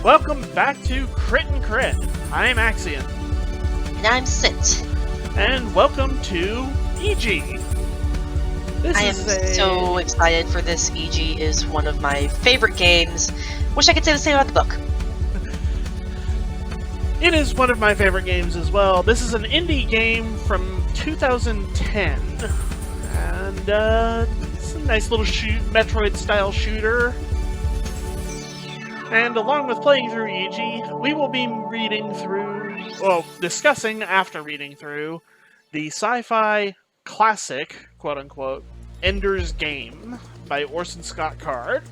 Welcome back to Crit and Crit. I'm Axion. And I'm Scint. And welcome to IJI. I am so excited for this. IJI is one of my favorite games. Wish I could say the same about the book. It is one of my favorite games as well. This is an indie game from 2010. And it's a nice little Metroid-style shooter. And along with playing through IJI, we will be discussing after reading through the sci-fi classic, quote-unquote, Ender's Game by Orson Scott Card.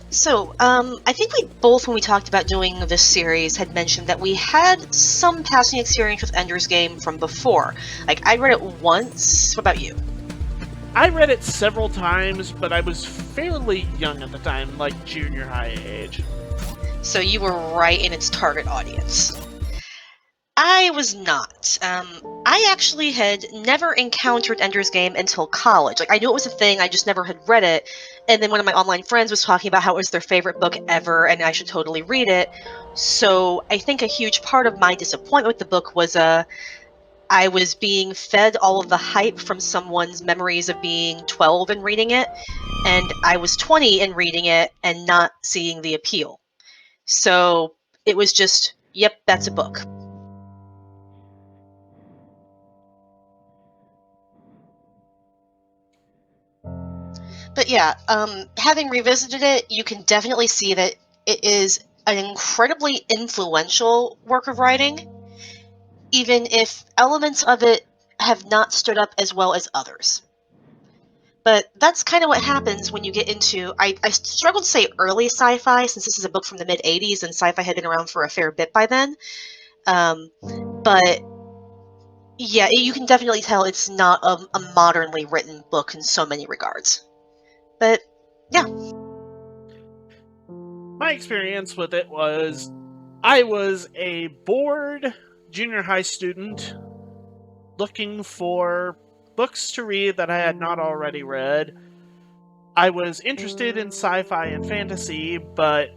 So, I think we both, when we talked about doing this series, had mentioned that we had some passing experience with Ender's Game from before. Like, I read it once. What about you? I read it several times, but I was fairly young at the time, like junior high age. So you were right in its target audience. I was not. I actually had never encountered Ender's Game until college. Like, I knew it was a thing, I just never had read it. And then one of my online friends was talking about how it was their favorite book ever, and I should totally read it. So I think a huge part of my disappointment with the book was, I was being fed all of the hype from someone's memories of being 12 and reading it, and I was 20 and reading it and not seeing the appeal. So it was just, yep, that's a book. But yeah, having revisited it, you can definitely see that it is an incredibly influential work of writing, even if elements of it have not stood up as well as others. But that's kind of what happens when you get into, I struggle to say early sci-fi, since this is a book from the mid-'80s and sci-fi had been around for a fair bit by then. But yeah, you can definitely tell it's not a modernly written book in so many regards. But yeah. My experience with it was, I was a bored junior high student looking for books to read that I had not already read. I was interested in sci-fi and fantasy, but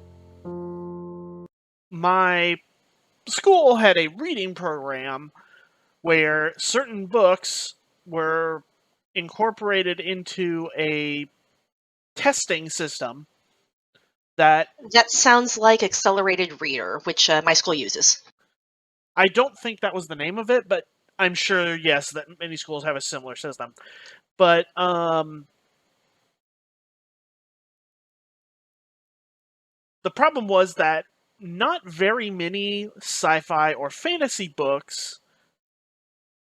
my school had a reading program where certain books were incorporated into a testing system that sounds like Accelerated Reader, which my school uses. I don't think that was the name of it, but I'm sure, yes, that many schools have a similar system. But the problem was that not very many sci-fi or fantasy books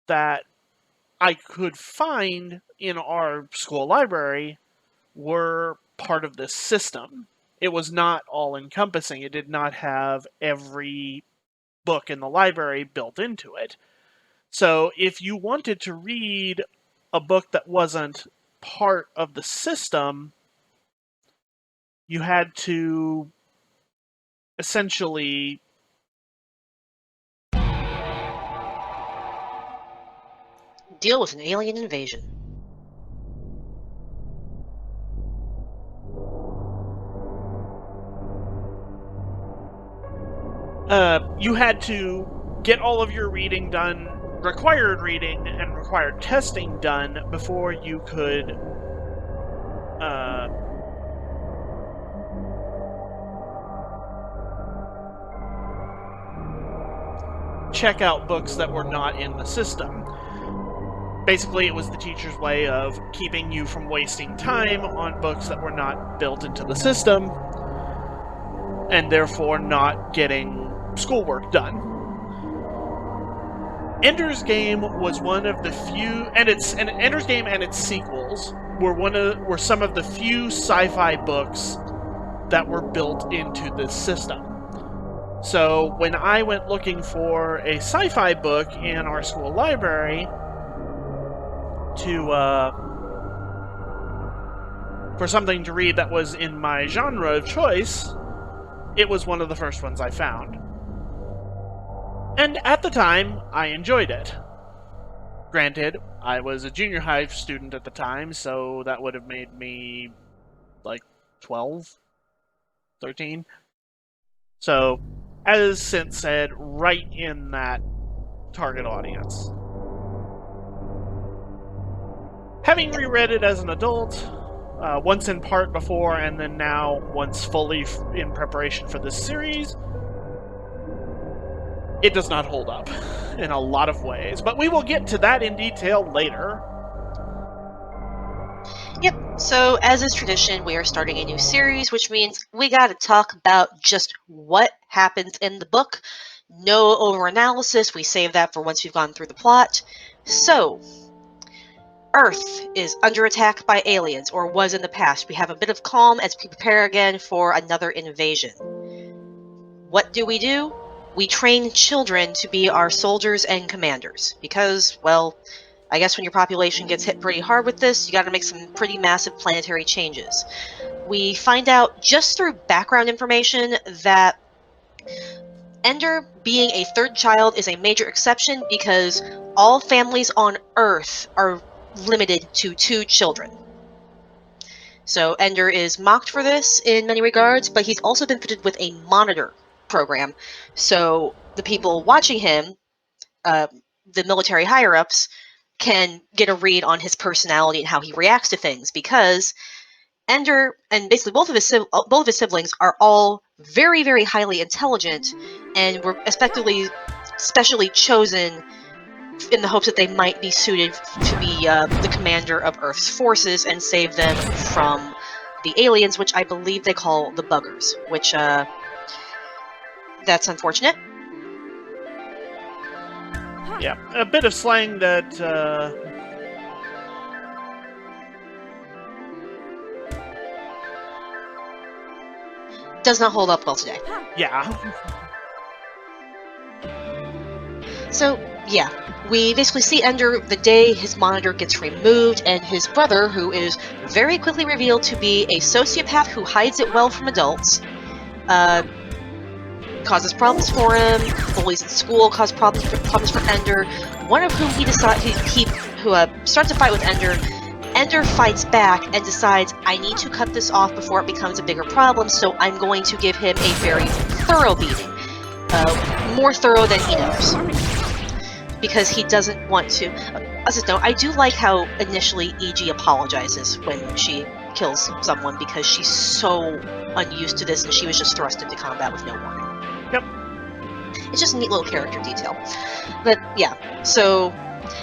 that I could find in our school library were part of this system. It was not all-encompassing. It did not have every book in the library built into it. So if you wanted to read a book that wasn't part of the system, you had to essentially deal with an alien invasion. You had to get all of your reading done, required reading and required testing done before you could check out books that were not in the system. Basically, it was the teacher's way of keeping you from wasting time on books that were not built into the system, and therefore not getting schoolwork done. Ender's Game was one of the few, and Ender's Game and its sequels were some of the few sci-fi books that were built into this system. So when I went looking for a sci-fi book in our school library for something to read that was in my genre of choice, it was one of the first ones I found. And at the time, I enjoyed it. Granted, I was a junior high student at the time, so that would have made me, like, 12? 13? So, as Scint said, right in that target audience. Having reread it as an adult, once in part before and then now once fully in preparation for this series, it does not hold up in a lot of ways. But we will get to that in detail later. Yep, so as is tradition, we are starting a new series, which means we gotta talk about just what happens in the book. No over-analysis, we save that for once we've gone through the plot. So, Earth is under attack by aliens, or was in the past. We have a bit of calm as we prepare again for another invasion. What do? We train children to be our soldiers and commanders, because, well, I guess when your population gets hit pretty hard with this, you gotta make some pretty massive planetary changes. We find out just through background information that Ender, being a third child, is a major exception because all families on Earth are limited to 2 children. So Ender is mocked for this in many regards, but he's also been fitted with a monitor program. So the people watching him, the military higher-ups, can get a read on his personality and how he reacts to things, because Ender and basically both of his siblings are all very, very highly intelligent, and were specially chosen in the hopes that they might be suited to be the commander of Earth's forces and save them from the aliens, which I believe they call the buggers, which that's unfortunate. Yeah, a bit of slang that does not hold up well today. yeah. So, yeah, we basically see Ender the day his monitor gets removed, and his brother, who is very quickly revealed to be a sociopath who hides it well from adults, causes problems for him. Bullies in school cause problems for Ender. One of whom he starts a fight with Ender. Ender fights back and decides, I need to cut this off before it becomes a bigger problem, so I'm going to give him a very thorough beating. More thorough than he knows. Because he doesn't want to. As a note, I do like how initially IJI apologizes when she kills someone, because she's so unused to this and she was just thrust into combat with no warning. Yep. It's just a neat little character detail. But yeah, so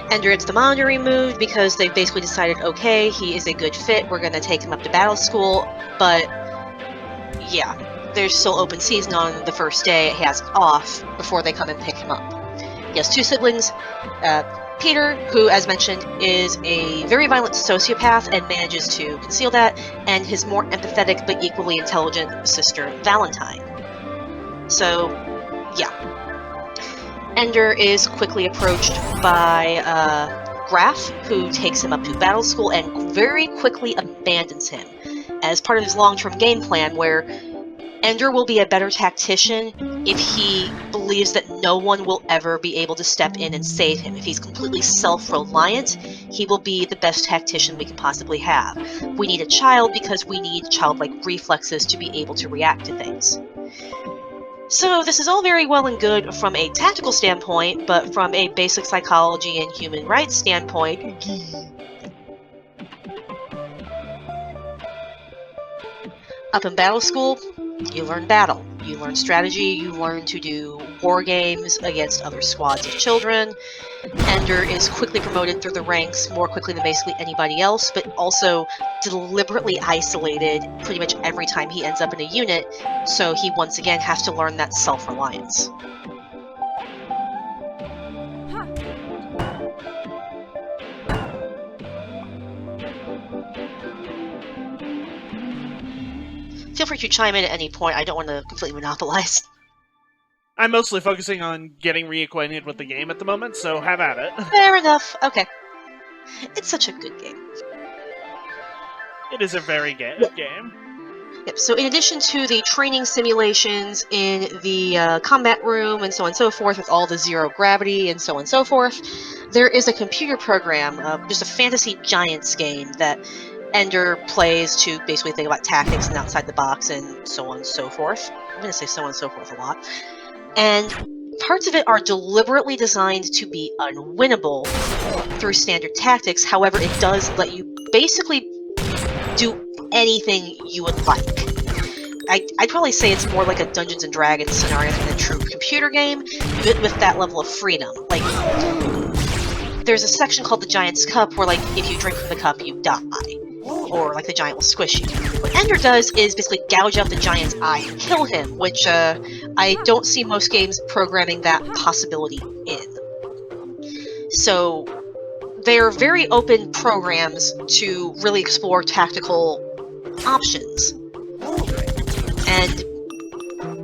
Ender gets the monitor removed because they've basically decided, okay, he is a good fit, we're gonna take him up to battle school, but yeah, there's still open season on the first day. He has off before they come and pick him up. He has 2 siblings, Peter, who, as mentioned, is a very violent sociopath and manages to conceal that, and his more empathetic but equally intelligent sister, Valentine. So, yeah. Ender is quickly approached by Graf, who takes him up to battle school and very quickly abandons him as part of his long-term game plan, where Ender will be a better tactician if he believes that no one will ever be able to step in and save him. If he's completely self-reliant, he will be the best tactician we can possibly have. We need a child because we need childlike reflexes to be able to react to things. So this is all very well and good from a tactical standpoint, but from a basic psychology and human rights standpoint, up in battle school, you learn battle, you learn strategy, you learn to do war games against other squads of children. Ender is quickly promoted through the ranks, more quickly than basically anybody else, but also deliberately isolated pretty much every time he ends up in a unit, so he once again has to learn that self-reliance. Feel free to chime in at any point. I don't want to completely monopolize. I'm mostly focusing on getting reacquainted with the game at the moment, so have at it. Fair enough. Okay. It's such a good game. It is a very good game. Yep, so in addition to the training simulations in the combat room and so on and so forth, with all the zero gravity and so on and so forth, there is a computer program, just a fantasy giants game that Ender plays to basically think about tactics and outside the box and so on and so forth. I'm going to say so on and so forth a lot. And parts of it are deliberately designed to be unwinnable through standard tactics. However, it does let you basically do anything you would like. I'd probably say it's more like a Dungeons and Dragons scenario than a true computer game, but with that level of freedom. Like, there's a section called the Giant's Cup where, like, if you drink from the cup, you die. Or, like, the giant will squish you. What Ender does is basically gouge out the giant's eye and kill him, which I don't see most games programming that possibility in. So, they're very open programs to really explore tactical options. And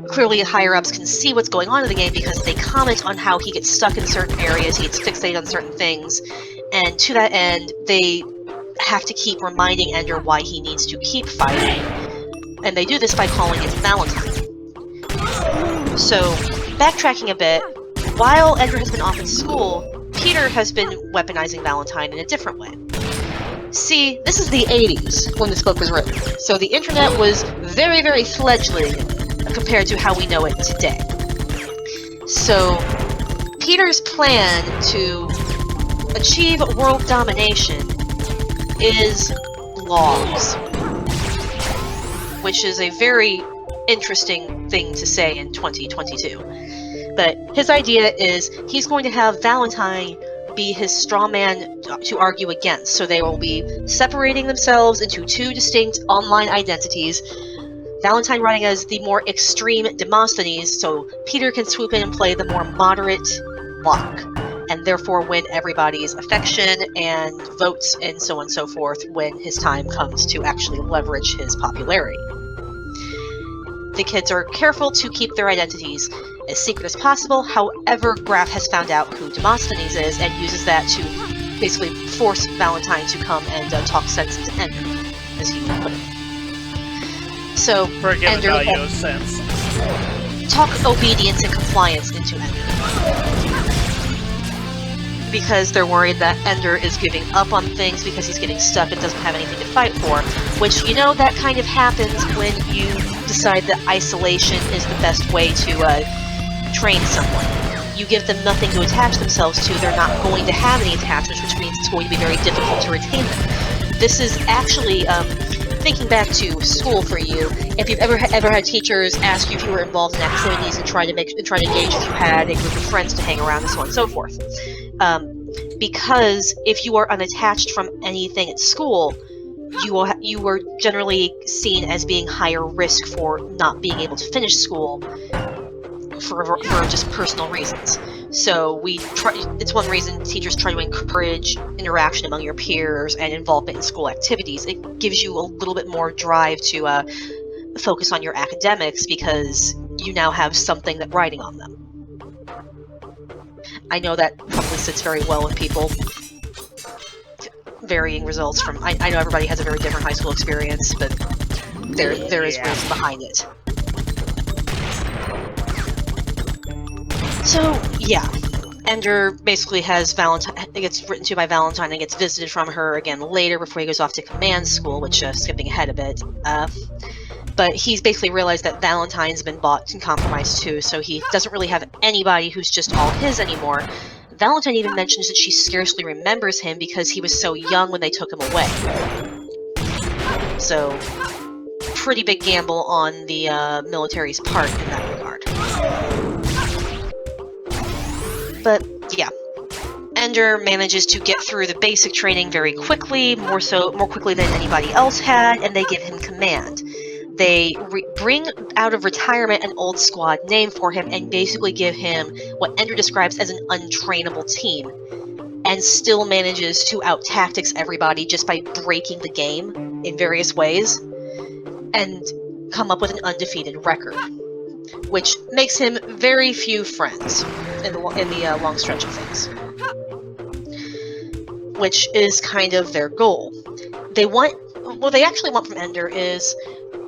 clearly higher-ups can see what's going on in the game because they comment on how he gets stuck in certain areas, he gets fixated on certain things, and to that end, they have to keep reminding Ender why he needs to keep fighting. And they do this by calling it Valentine. So, backtracking a bit, while Ender has been off at school, Peter has been weaponizing Valentine in a different way. See, this is the 80s when this book was written, so the internet was very, very fledgling compared to how we know it today. So, Peter's plan to achieve world domination is logs, which is a very interesting thing to say in 2022. But his idea is he's going to have Valentine be his straw man to argue against, so they will be separating themselves into two distinct online identities. Valentine running as the more extreme Demosthenes, so Peter can swoop in and play the more moderate Locke, and therefore win everybody's affection and votes and so on and so forth when his time comes to actually leverage his popularity. The kids are careful to keep their identities as secret as possible, however, Graf has found out who Demosthenes is and uses that to basically force Valentine to come and talk sense into Ender, as he would put it. So, Forget Ender about your sense. talk obedience and compliance into Ender. Because they're worried that Ender is giving up on things because he's getting stuck and doesn't have anything to fight for, which, you know, that kind of happens when you decide that isolation is the best way to train someone. You give them nothing to attach themselves to, they're not going to have any attachments, which means it's going to be very difficult to retain them. This is actually, thinking back to school for you, if you've ever had teachers ask you if you were involved in activities and try to engage if you had a group of friends to hang around and so on and so forth. Because if you are unattached from anything at school, you were generally seen as being higher risk for not being able to finish school for just personal reasons. So it's one reason teachers try to encourage interaction among your peers and involvement in school activities. It gives you a little bit more drive to focus on your academics because you now have something that writing on them. I know that probably sits very well with people. Varying results from... I know everybody has a very different high school experience, but there is reason behind it. So, yeah. Ender basically has Valentine... It gets written to by Valentine and gets visited from her again later before he goes off to command school, which, skipping ahead a bit. But he's basically realized that Valentine's been bought and compromised too, so he doesn't really have anybody who's just all his anymore. Valentine even mentions that she scarcely remembers him because he was so young when they took him away. So, pretty big gamble on the military's part in that regard. But, yeah. Ender manages to get through the basic training very quickly, more quickly than anybody else had, and they give him command. They bring out of retirement an old squad name for him and basically give him what Ender describes as an untrainable team, and still manages to out-tactics everybody just by breaking the game in various ways, and come up with an undefeated record, which makes him very few friends in the long stretch of things. Which is kind of their goal. What they actually want from Ender is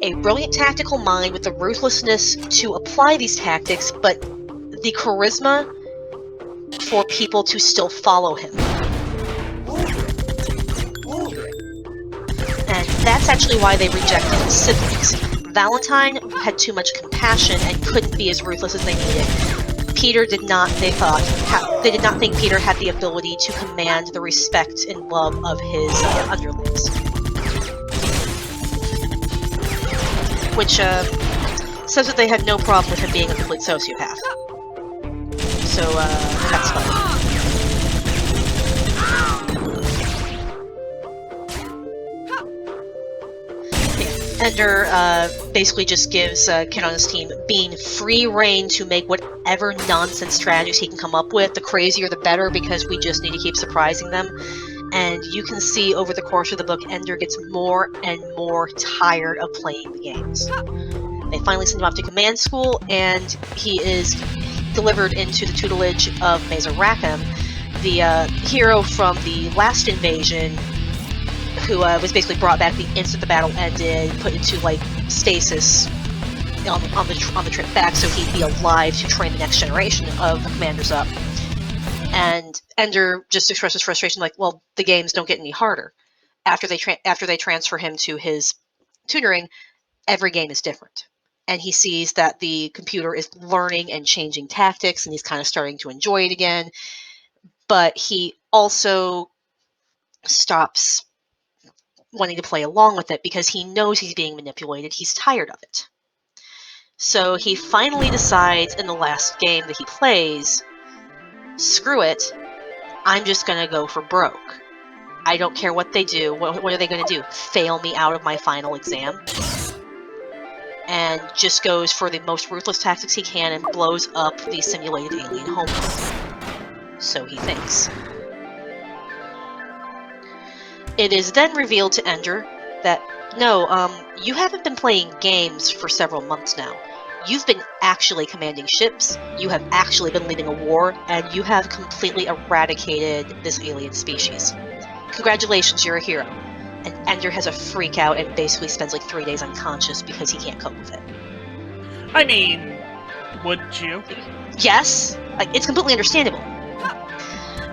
a brilliant tactical mind with the ruthlessness to apply these tactics, but the charisma for people to still follow him. And that's actually why they rejected his siblings. Valentine had too much compassion and couldn't be as ruthless as they needed. Peter did not, they did not think Peter had the ability to command the respect and love of his underlings. Which says that they had no problem with him being a complete sociopath. So, that's fun. Ender basically just gives Kid on his team Bean free reign to make whatever nonsense strategies he can come up with. The crazier the better, because we just need to keep surprising them. And you can see over the course of the book, Ender gets more and more tired of playing the games. They finally send him off to command school, and he is delivered into the tutelage of Mazer Rackham, the hero from the last invasion, who was basically brought back the instant the battle ended, put into like stasis on the trip back, so he'd be alive to train the next generation of commanders up. And Ender just expresses frustration, like, well, the games don't get any harder. After they transfer him to his tutoring, every game is different, and he sees that the computer is learning and changing tactics, and he's kind of starting to enjoy it again. But he also stops wanting to play along with it because he knows he's being manipulated. He's tired of it. So he finally decides in the last game that he plays, screw it, I'm just going to go for broke. I don't care what they do. What are they going to do? Fail me out of my final exam? And just goes for the most ruthless tactics he can and blows up the simulated alien homeworld. So he thinks. It is then revealed to Ender that, no, you haven't been playing games for several months now. You've been actually commanding ships, you have actually been leading a war, and you have completely eradicated this alien species. Congratulations, you're a hero. And Ender has a freak out and basically spends like 3 days unconscious because he can't cope with it. I mean, wouldn't you? Yes, it's completely understandable.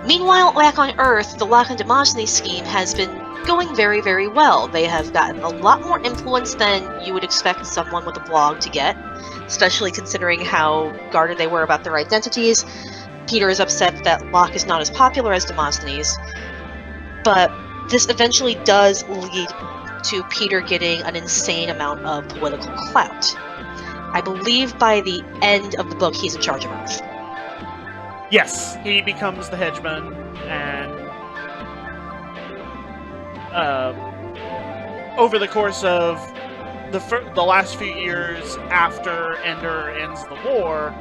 Meanwhile, back on Earth, the Locke and Demosthenes scheme has been going very, very well. They have gotten a lot more influence than you would expect someone with a blog to get, especially considering how guarded they were about their identities. Peter is upset that Locke is not as popular as Demosthenes, but this eventually does lead to Peter getting an insane amount of political clout. I believe by the end of the book, he's in charge of Earth. Yes, he becomes the hegemon, and over the course of the last few years after Ender ends the war,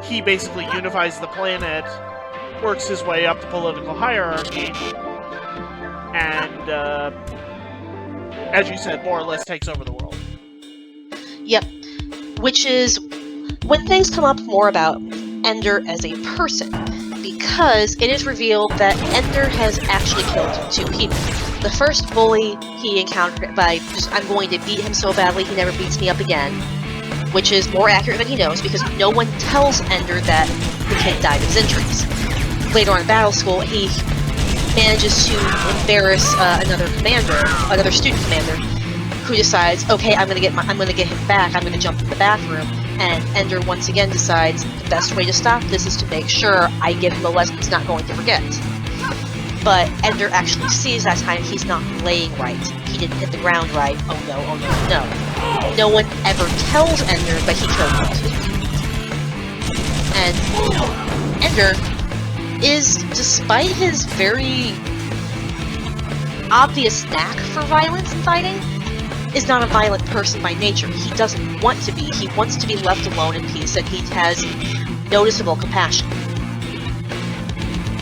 he basically unifies the planet, works his way up the political hierarchy, and, as you said, more or less takes over the world. Yep, which is when things come up more about Ender as a person, because it is revealed that Ender has actually killed 2 people. The first bully he encountered by just, I'm going to beat him so badly he never beats me up again, which is more accurate than he knows because no one tells Ender that the kid died of his injuries. Later on in battle school, he manages to embarrass another student commander, who decides, okay, I'm gonna get him back. I'm gonna jump in the bathroom. And Ender once again decides the best way to stop this is to make sure I give him a lesson he's not going to forget. But Ender actually sees that time he's not laying right. He didn't hit the ground right. Oh no, oh no, no. No one ever tells Ender, but he killed him. And Ender is, despite his very obvious knack for violence and fighting, is not a violent person by nature. He doesn't want to be. He wants to be left alone in peace, and he has noticeable compassion.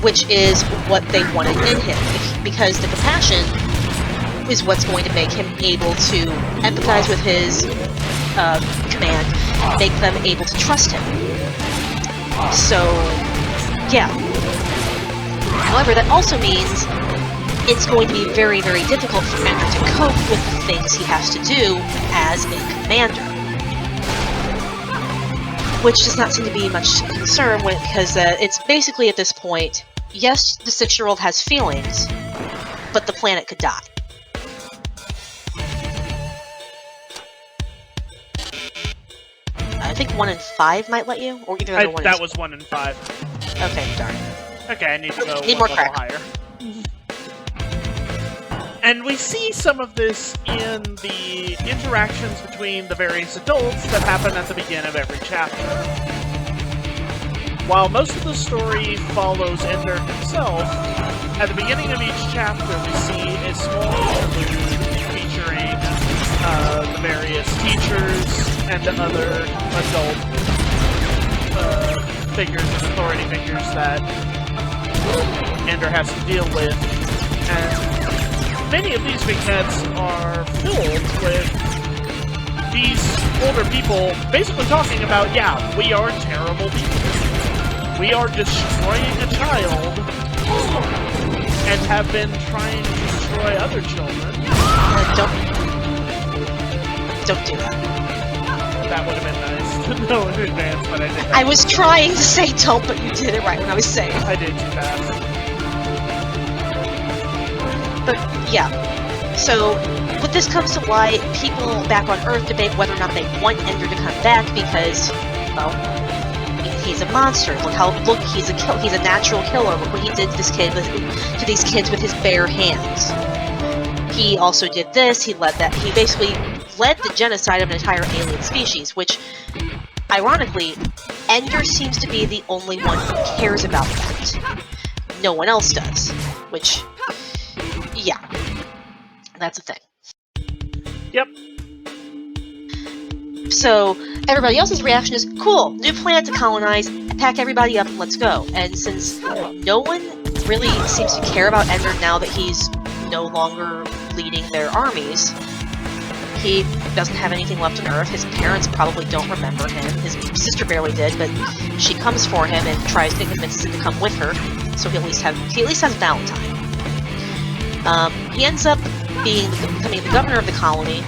Which is what they wanted in him, because the compassion is what's going to make him able to empathize with his command, and make them able to trust him. So, yeah. However, that also means it's going to be very, very difficult for Ender to cope with the things he has to do as a commander. Which does not seem to be much concern because it's basically at this point, yes, the 6-year-old has feelings, but the planet could die. think 1 and 5 might let you, or either other one. That was 1 and 5. Okay, darn. Okay, I need to go Need one more level crack. higher. And we see some of this in the interactions between the various adults that happen at the beginning of every chapter. While most of the story follows Ender himself, at the beginning of each chapter we see a small interlude featuring the various teachers and the other adult figures and authority figures that Ender has to deal with. And many of these vignettes are filled with these older people basically talking about, yeah, we are terrible people. We are destroying a child and have been trying to destroy other children. Don't do that. That would have been nice to know in advance, but I didn't. I was trying to say don't, but you did it right when I was saying. I did too fast. But yeah, so with this comes to why people back on Earth debate whether or not they want Ender to come back because, well, he's a monster. Look, he's a natural killer. Look what he did to these kids with his bare hands. He also did this. He basically led the genocide of an entire alien species, which, ironically, Ender seems to be the only one who cares about that. No one else does, which, yeah, that's a thing. Yep. So, everybody else's reaction is, cool, new planet to colonize, pack everybody up and let's go. And since no one really seems to care about Ender now that he's no longer leading their armies, he doesn't have anything left on Earth. His parents probably don't remember him. His sister barely did, but she comes for him and tries to convince him to come with her, so he at least has Valentine. He ends up becoming the governor of the colony,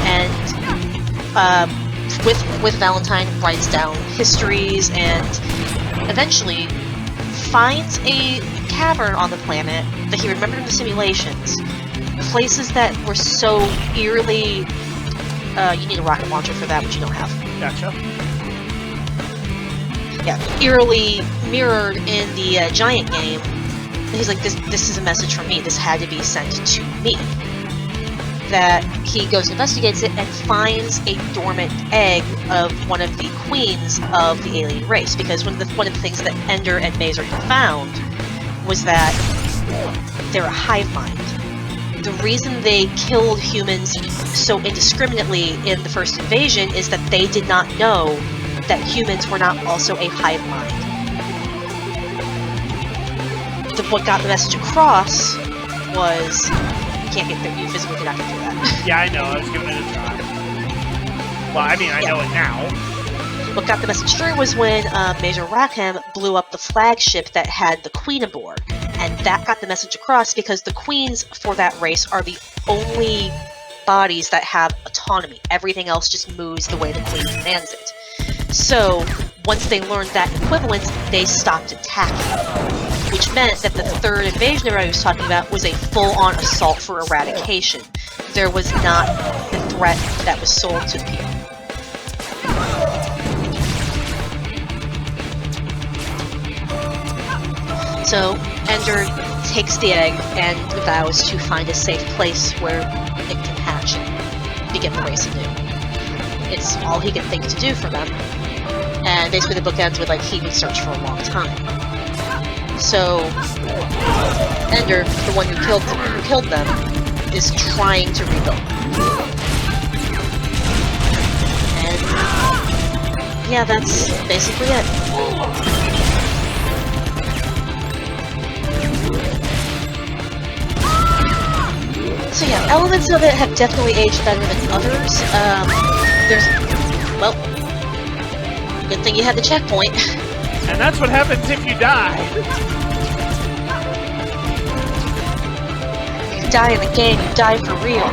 and with Valentine writes down histories and eventually finds a cavern on the planet that he remembered in the simulations. Places that were so eerily... you need a rocket launcher for that, which you don't have. Gotcha. Yeah, eerily mirrored in the Giant game. And he's like, this is a message from me. This had to be sent to me. That he goes and investigates it and finds a dormant egg of one of the queens of the alien race. Because one of the things that Ender and Mazer found was that they're a hive mind. The reason they killed humans so indiscriminately in the first invasion is that they did not know that humans were not also a hive mind. What got the message across was... You physically cannot get through that. Yeah, I know, I was giving it a try. Well, I mean, I know it now. What got the message through was when Major Rackham blew up the flagship that had the Queen aboard. And that got the message across because the Queens for that race are the only bodies that have autonomy. Everything else just moves the way the Queen commands it. So, once they learned that equivalence, they stopped attacking. Which meant that the third invasion everybody was talking about was a full-on assault for eradication. There was not the threat that was sold to people. So, Ender takes the egg and vows to find a safe place where it can hatch and begin the race anew. It's all he can think to do for them. And basically the book ends with, like, he would search for a long time. So, Ender, the one who killed them, is trying to rebuild them. And yeah, that's basically it. So yeah, elements of it have definitely aged better than others. Well, good thing you had the checkpoint. And that's what happens if you die. If you die in the game, you die for real.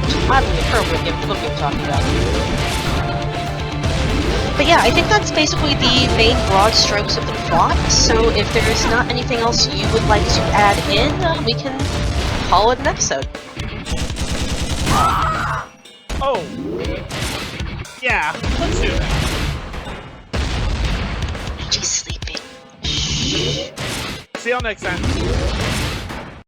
Which is oddly appropriate given the book we were talking about. But yeah, I think that's basically the main broad strokes of the plot, so if there's not anything else you would like to add in, we can call it an episode. Oh. Yeah, let's do that. She's sleeping. See y'all next time.